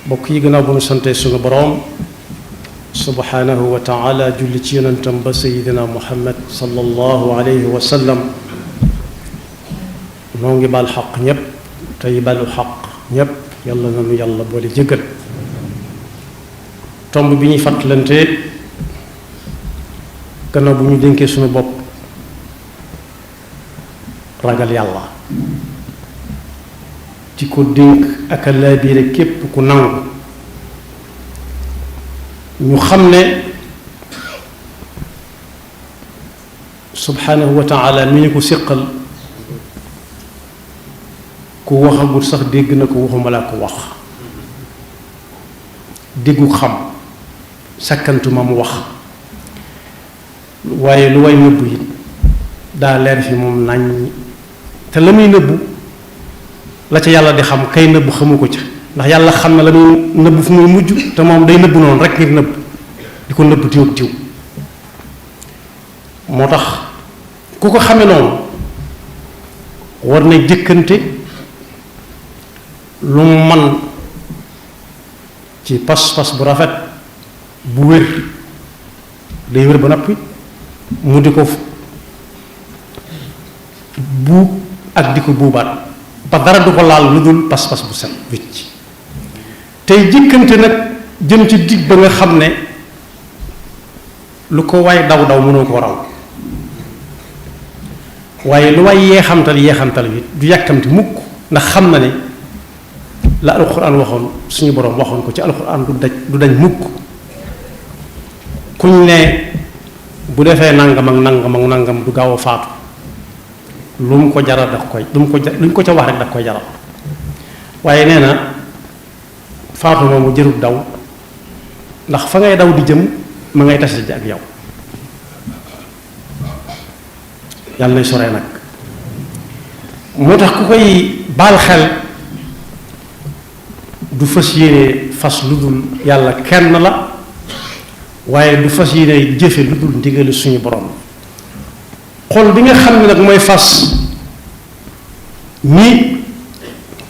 mbokk yi gannaaw bu nu sante sunu boroom subhanahu wa taala julli ci yonentam ba sayidina muhammad sallallahu alayhi wa sallam noo ngi baal xaq ñépp tey balu xaq ñépp yàlla na nu yàlla boole jëggal tomb bi ñuy fàttalante gannaaw bu ñu dénkee sunu bopp ragal yàlla ci ko dénk ak a laabiire képp ku nangu ñu xam ne subhanahu wa taala mi ñu ko séqal ku waxagul sax dégg na ko waxuma laa ko wax déggu xam sakkantuma mu wax waaye lu way nëbbu it daa leer fi moom nañ te la muy nëbbu la ca yàlla di xam kay nëbbu xamu ko ca ndax yàlla xam na la muy nëbbu fu muy mujj te moom day nëbbu noonu rek ngir nëbbu di ko nëbbu tiw ak tiw moo tax ku ko xame noonu war na jëkkante lu mu man ci pas-pas bu rafet bu wér day wér ba noppi mu di ko buub ak di ko buubaat ba dara du ko laal lu dul pas-pas bu set wicc tey jëkkante nag jëm ci dig ba nga xam ne lu ko waay daw daw mënoo ko raw waaye lu waay yeexamtal bi du yàkkamti mukk ndax xam na ne la alxuraan waxoon suñu boroom waxoon ko ci alxuraan du dañ mukk kuñ ne bu defee nangam ak nangam ak nangam du gaaw a faatu lu mu ko jaral daf koy luñ ko ca wax rek daf koy jaral waaye nee na faatu moomu jërut daw ndax fa ngay daw di jëm ma ngay tase ji ak yow yàlla nay soree nag moo tax ku koy baal xel du fas yéene fas lu dul yàlla kenn la waaye du fas yéene jëfe lu dul ndigali suñu borom xol bi nga xam ne nag mooy fas ni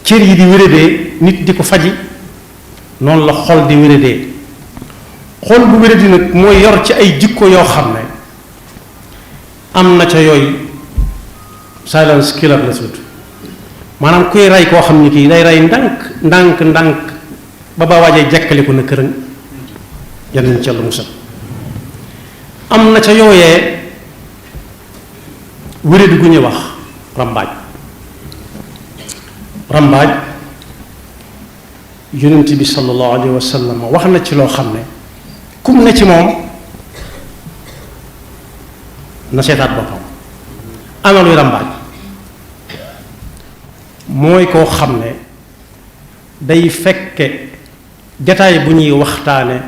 cër yi di wéradee nit di ko faji noonu la xol di wéradee xol bu wéradi nag mooy yor ci ay jikko yoo xam ne am na ca yooyu silence killer la sut maanaam kuy rey koo xam ne kii day rey ndànk ba ba waajee jekkaliku na këram yanañ ci yàlla musal am na ca yooyee wéradi gu ñuy wax rambaaj yonent bi sallallahu alayhi wa sallam wax na ci loo xam ne kum ne ci moom na seetaat boppam ana luy rambaaj mooy koo xam ne day fekke jataay bu ñuy waxtaane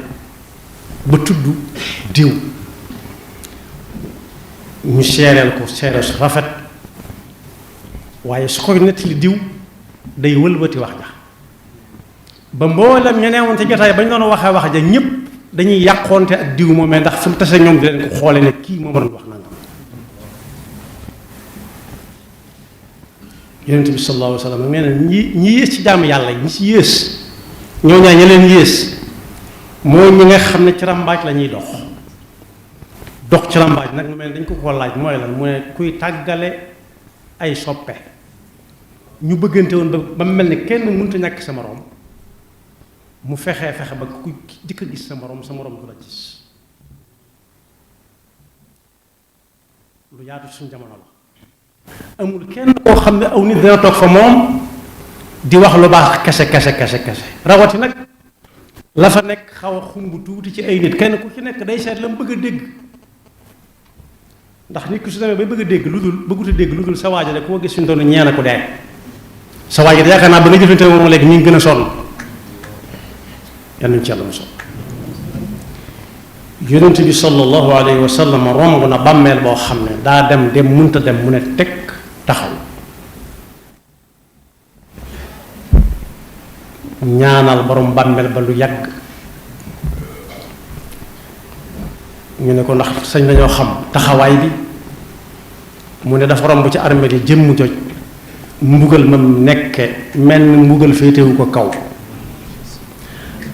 ba tudd diw ñu seereel ko seere su rafet waaye su koy nettali diw day wëlbati wax ja ba mboolem ña neewoon ci jotaay bañ doon waxee wax ja ñépp dañuy yàqoonte ak diw moomee ndax fu mu tase ñoom di leen ko xoole ne kii moo doon wax nangam yonent bi sallallahu alayhi wa sallam nee na ñi yées ci jaamu yàlla yi ñi ci yées ñoo ñaa ña leen yées mooy ñi nga xam ne ci rambaaj la ñuy dox ci rambaaj nag mu mel dañ ko laaj mooy lan mu ne kuy tàggale ay soppe ñu bëggante woon ba mu mel ni kenn mënut a ñàkk sa moroom mu fexe ba ku jëkk a gis sa moroom du la gis lu yaatu suñu jamono la amul kenn koo xam ne aw nit dina toog fa moom di wax lu baax kese rawati nag la fa nekk xaw a xumb tuuti ci ay nit kenn ku ci nekk day seet la mu bëgg a dégg ndax nit ki su demee bay bëgg a dégg lu dul bëggut a dégg lu dul sa waaja rek koo gis fi mu toll ñeena ko dee sa waaja de yaakaar naa ba nga jëfante moom léegi ñu ngi gën a sonn yal nañu ci yàlla musal yonent bi sallallahu alayhi wa sallam romb na bàmmeel boo xam ne daa dem munta dem mu ne teg taxaw ñaanal borom bàmmeel ba lu yàgg ñu ne ko ndax sañ nañoo xam taxawaay bi mu ne dafa romb ci armée yi jëmm joj mbugal mam nekke mel ni mbugal féetewu ko kaw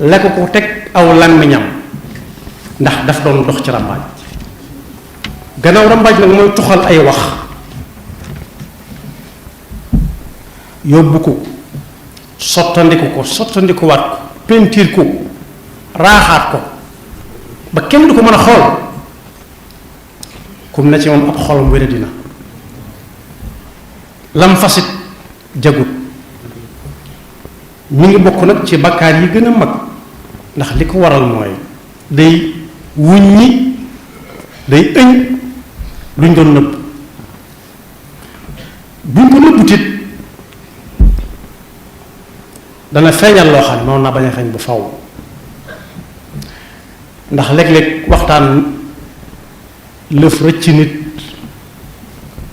la ko teg aw làmmiñam ndax daf doon dox ci rambaaj. gannaaw rambaaj nag mooy tuxal ay wax yóbbu ko sottandikuwaat ko pentiir ko raaxaat ko ba kenn du ko mën a xool kum na ci moom ab xolam wéra dina lam fasit jagut mi ngi bokk nag ci bakkaar yi gën a mag ndax li ko waral mooy day wuññi day ëñ luñ doon nëbb buñ ko nëbbutit dana feeñal loo xam ne noonu naa bañ a feeñ bu faw ndax léeg-léeg waxtaan lëf rëcc nit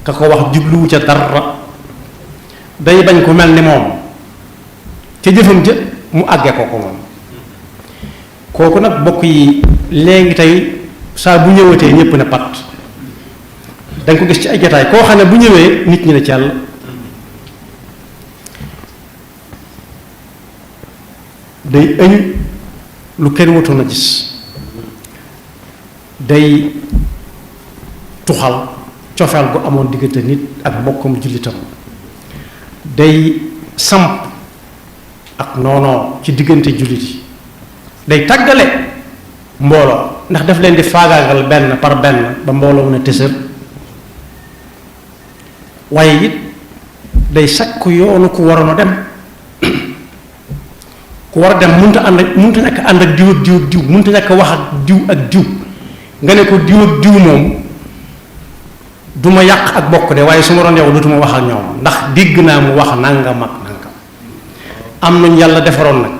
ka ko wax jubluwu ca dara day bañ ko mel ni moom ca jëfam ja mu àggee ko moom kooku nag bokk yi léegi tey saa bu ñëwatee ñépp ne pat danga ko gis ci ay jataay koo xam ne bu ñëwee nit ñi ne ci yàlla day ëñ lu kenn watoon a gis day tuxal cofeel gu amoon diggante nit ak mbokkam jullitam day samp ak noonoo ci diggante jullit yi day tàggale mbooloo ndax daf leen di faagaagal benn par benn ba mbooloo mën a tësër waaye it day sakk yoonu ku waroon a dem ku war a dem mënta ànd ak mënta ñàkk ànd ak diw ak diw ak diw mënta ñàkk wax ak diw ak diw nga ne ko diw ak diw moom du ma yàq ak bokk de waaye su ma doon yow dootuma wax ak ñoom ndax dégg naa mu wax nangam ak nangam am nañu yàlla defaroon nag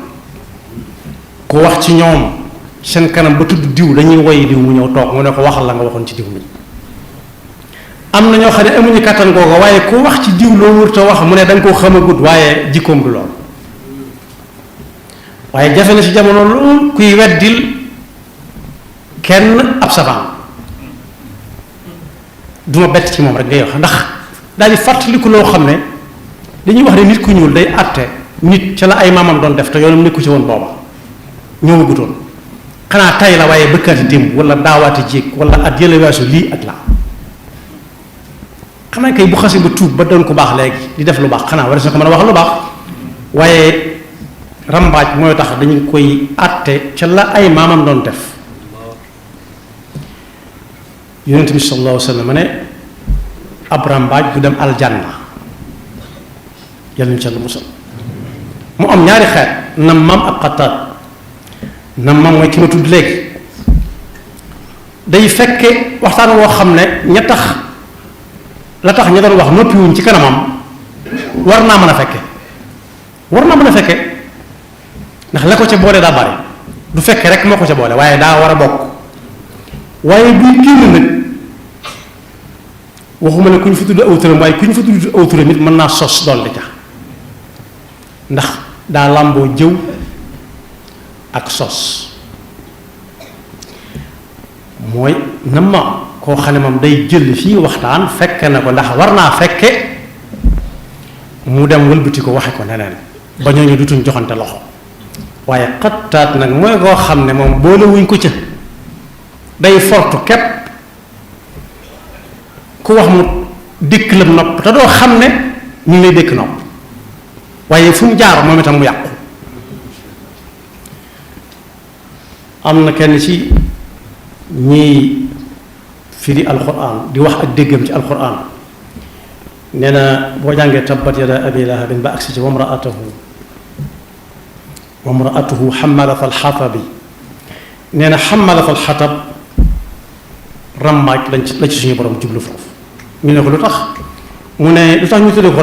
ku wax ci ñoom seen kanam ba tudd diw dañuy woy diw mu ñëw toog mu ne ko waxal la nga waxoon ci diw mi am na ñoo xam ne amuñu kàttan googu waaye ku wax ci diw loo wërta wax mu ne da nga koo xamagut waaye jikkoom du lool waaye jafe na ci jamono lool kuy weddil kenn ab savant duma bett ci moom rek ngay wax ndax daal di fàttaliku loo xam ne dañuy wax ne nit ku ñuul day àtte nit ca la ay maamam doon def te yoonam nekku ci woon booba ñëwagutoon xanaa tay la waaye bëkkaati démb wala daawaati jéeg wala at yële weesu lii ak laa xanaa kay bu xasee ba tuub ba doon ko baax léegi di def lu baax xanaa war na ko mën a wax lu baax waaye rambaaj mooy tax dañu koy àtte ca la ay maamam doon def yonent bi sallallahu alayhi wa sallam ne ab rambaaj du dem aljanna yàlla ñu ca la musal mu am ñaari xeet nammaam ak xattaat nammaam mooy ki ma tudd léegi day fekke waxtaan woo xam ne ña tax la tax ña doon wax noppiwuñ ci kanamam war naa mën a fekke ndax la ko ca boole daa bari du fekke rek moo ko ca boole waaye daa war a bokk waaye buy génn nag waxuma ne ku ñu fa tudd aw turam waaye ku ñu fa tudd aw turam it mën naa sos dolli ca ndax daa làmboo jëw ak sos mooy na ma koo xam ne moom day jël fii waxtaan fekke na ko ndax war naa fekke mu dem wëlbati ko waxe ko neneen ba ñooñu dutuñ joxante loxo waaye xattaat nag mooy koo xam ne moom boole wuñ ko ca day fortu képp ku wax mu dékk la nopp te doo xam ne ñu ngi lay dékk nopp waaye fu mu jaar moom itam mu yàqu am na kenn ci ñiy firi alquran di wax ak déggam ci alquran nee na boo jàngee tabbat yada abi lahabin ba agsi ci wa mraatuhu xamalat alxatabi nee na xamalat alxatab rambaaj la ci suñu borom jublu foofu ñu ne ko lu tax mu ne lu tax ñu tuddee ko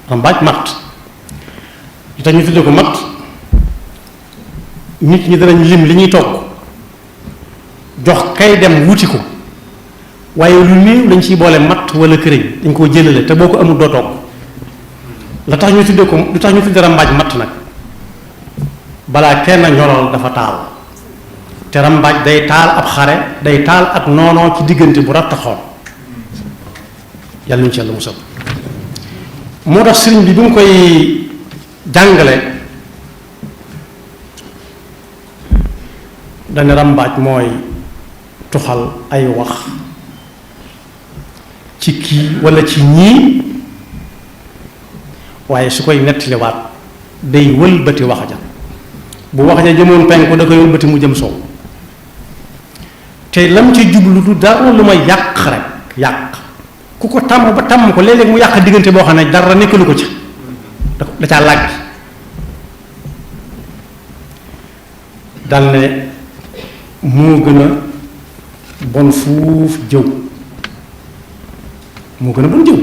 rambaaj matt lu tax ñu tuddee ko matt nit ñi danañ lim li ñuy togg jox kay dem wuti ko waaye lu néew lañ ciy boole matt wala këriñ dañ koo jëlale te boo ko amul doo togg la tax ñu tuddee ko lu tax ñu tuddee rambaaj matt nag balaa kenn ñoral dafa taal te rambaaj day taal ab xare day taal ak noonoo ci diggante bu rattaxoon yàlla nañu ci yàlla musal moo tax sëriñ bi bi mu koy jàngale dana rambaaj mooy tuxal ay wax ci kii walla ci ñii waaye su koy nettaliwaat day wëlbati wax ja bu wax ja jëmoon penku da koy wëlbati mu jëm sow te lam ci jublu du dara lu ma yàq rek yàq ku ko tàmm ba tàmm ko léeg-léeg mu yàq diggante boo xam ne dara nekkalu ko ci da caa làgg dal ne moo gën a bon fuuf jëw moo gën a bon jëw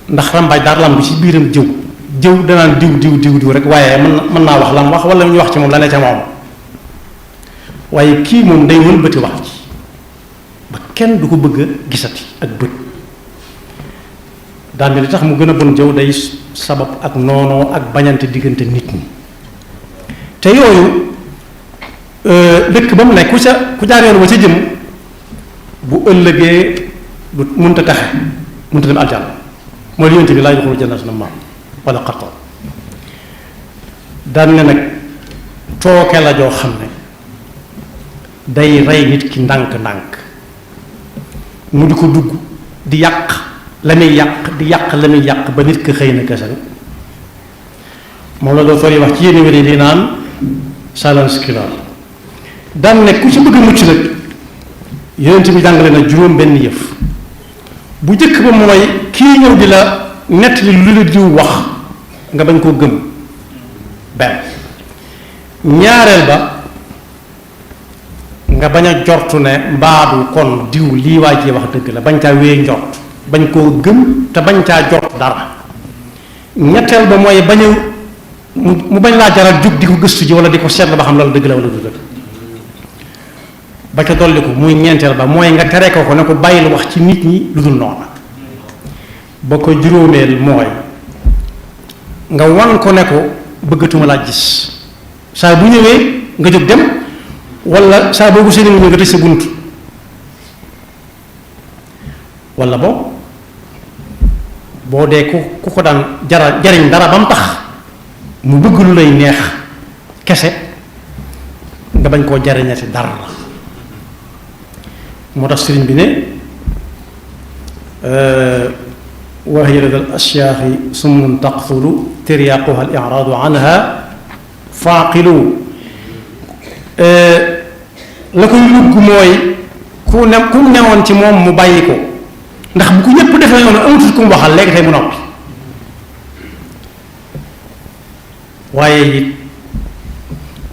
ndax rambaaj daal lam bi ci biiram jëw danaan diw rek waaye mën naa wax lam wax wala ñu wax ci moom la ne ca moom waaye kii moom day wëlbati wax ci ba kenn du ko bëgg a gisati ak bët daal li tax mu gën a bon jëw day sabab ak noonoo ak bañante diggante nit ñi te yooyu dëkk ba mu nekk ku jaar yoon wa ca jëm bu ëllëgee du mënta taxe mënta dem aljanna mooy li yonte bi laa yadxulu jannata nammaam wala xatta daan ne nag tooke la joo xam ne day rey nit ki ndànk-ndànk mu di ko dugg di yàq la muy yàq ba nit ki xëy na kese moom la docteur yi wax ci yenn wér yi di naan silence killer daan ne ku ci bëgg a mucc nag yonent bi jàngale na juróom benn yëf bu jëkk ba mooy kii ñëw di la nettali lu la diw wax nga bañ koo gëm benn ñaareel ba nga bañ a jortu ne mbaadu kon diw lii waa ji wax dëgg la bañ caa wéy njort bañ koo gëm te bañ caa jort dara ñetteel ba mooy bañ a mu bañ laa jaral jug di ko gëstu ji wala di ko seetlu ba xam loolu dëgg la wala du dëgg ba ca dolliku muy ñeenteel ba mooy nga tere ko ne ko bàyyil wax ci nit ñi lu dul noona ba ko juróomeel mooy nga wan ko ne ko bëggatuma laa gis saa bu ñëwee nga jóg dem wala saa boobu seen nga tëj sa bunt wala boo dee ku ko daan jariñ dara ba mu tax mu bëgg lu lay neex kese nga bañ koo jariñati dara moo tax sëriñ bi ne wa hiya lada al ashyaaxi summun taqtulu tiryaquha al iraadu anha faaqilu la koy lugg mooy ku newoon ci moom mu bàyyi ko ndax bu ko ñëpp defee yoon amatul ku mu waxal léegi tey mu noppi waaye it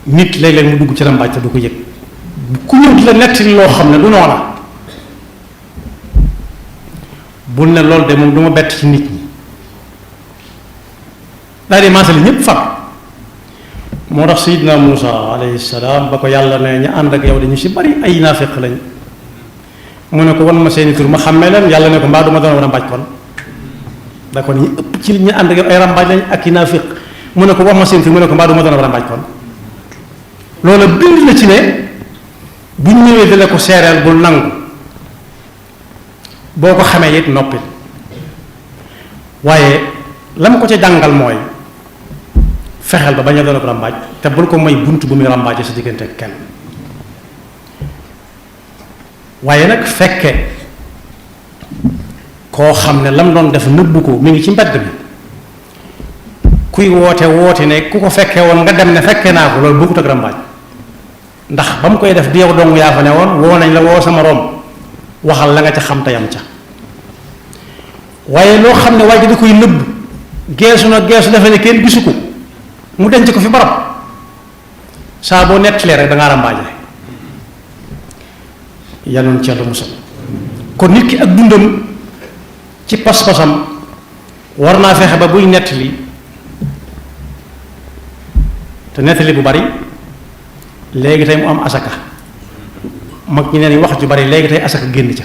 nit léeg-léeg mu dugg ci rambaaj te du ko yëg ku ñëw di la nettali loo xam ne du noona bul ne loolu de moom du ma bett ci nit ñi daal di maasali ñëpp fab moo tax Seydina Muusa alayhi salaam ba ko yàlla ne ñu ànd ak yow dañu si bari ay naafiq lañ mu ne ko wan ma seeni tur ma xàmmee leen yàlla ne ko mbaa du ma doon rambaaj kon da ko ñi ëpp ci ñu ànd ak yow ay rambaaj lañ ak i naafiq mu ne ko wax ma seeni tur mu ne ko mbaa du ma doon rambaaj kon loolu bind la ci ne bu ñu ñëwee dale ko seereel bul nangu boo ko xamee it noppil waaye la ma ko ca jàngal mooy fexeel ba bañ a doon ak rambaaj te bul ko may bunt bu muy rambaaje sa diggante ak kenn waaye nag fekke koo xam ne lam doon def nëbbu ko mi ngi ci mbedd bi kuy woote ne ku ko fekkee woon nga dem ne fekke naa ko loolu bokkut ak rambaaj ndax ba mu koy def di yow dong yaa fa ne woon woo nañ la woo sama rom waxal la nga ca xam tayam ca waaye loo xam ne waaye da koy nëbb geesu na geesu defe ne kenn gisu ko mu denc ko fi barab saa boo nettalee rek da ngaa rambaaje yàlla ci yàlla musal kon nit ki ak dundam ci pas-pasam war naa fexe ba buy nettali te nettali bu bari léegi tey mu am asaka mag ñi neen wax ju bari léegi tey asaka génn ca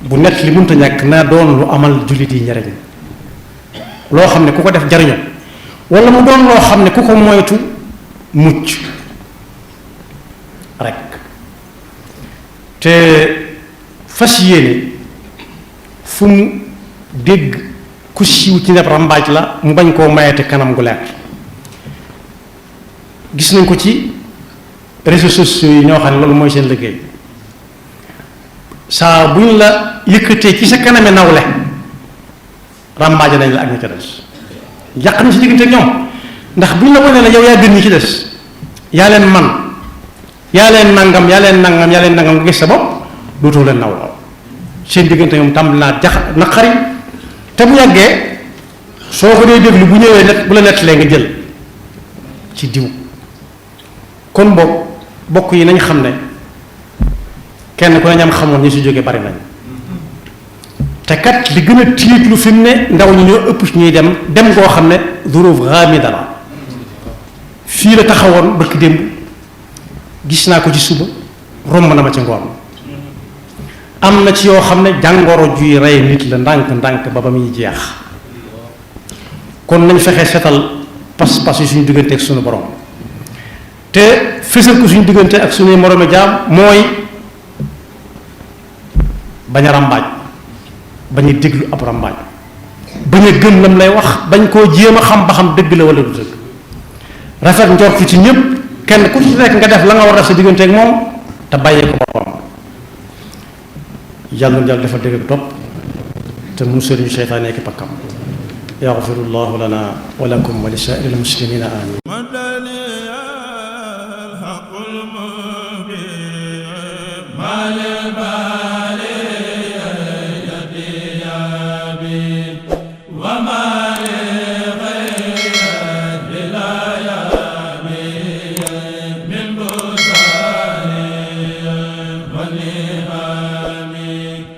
bu nettali mënta ñàkk naa doon lu amal jullit yi njariñ loo xam ne ku ko def jariñoo wala mu doon loo xam ne ku ko moytu mucc rek te fas yéene fu mu dégg ku siiw ci neb rambaaj la mu bañ koo mayete kanam gu leer. gis nañ ko ci réseaux sociaux yi ñoo xam ne loolu mooy seen liggéey saa bu ñu la yëkkatee ci sa kaname nawle rambaaje nañ la ak ñi ca des yàq nañ si diggante ñoom ndax bu ñu la wanee la yow yaa gën ñi ci des yaa leen man yaa leen nangam yaa leen nangam yaa leen nangam nga gis sa bopp dootoo leen nawloo seen diggante ñoom tàmbali naa jax naqari te bu yàggee soo ko dee déglu bu ñëwee net bu la nettalee nga jël ci diw. kon bokk yi nañ xam ne kenn ku ne ñam xamoon ñi si jóge bari nañ te kat li gën a tiitlu fi mu ne ndaw ñi ñoo ëpp ñuy dem koo xam ne duruf ghamida la fii la taxawoon bëkk démb gis naa ko ci suba romb na ma ci ngoon am na ci yoo xam ne jàngoro juy rey nit la ndànk ba muy jeex kon nañ fexe setal pas-pas yi suñu diggante ak suñu borom te fësal ko suñu diggante ak suñuy moroomi jaam mooy bañ a ràmbaaj bañ a déglu ab ràmbaaj bañ a gëm lam lay wax bañ koo jéem a xam ba xam dëgg la wala du dëgg rafet njortu ci ñëpp kenn ku ci nekk nga def la nga war a def sa diggante ak moom te bàyyee ko boppam yàlla na yàlla dafa dégg ak topp te musal ñu seytaane ki pakkam yaxfirullahu lana wa lakum wa li saa'iril muslimina amin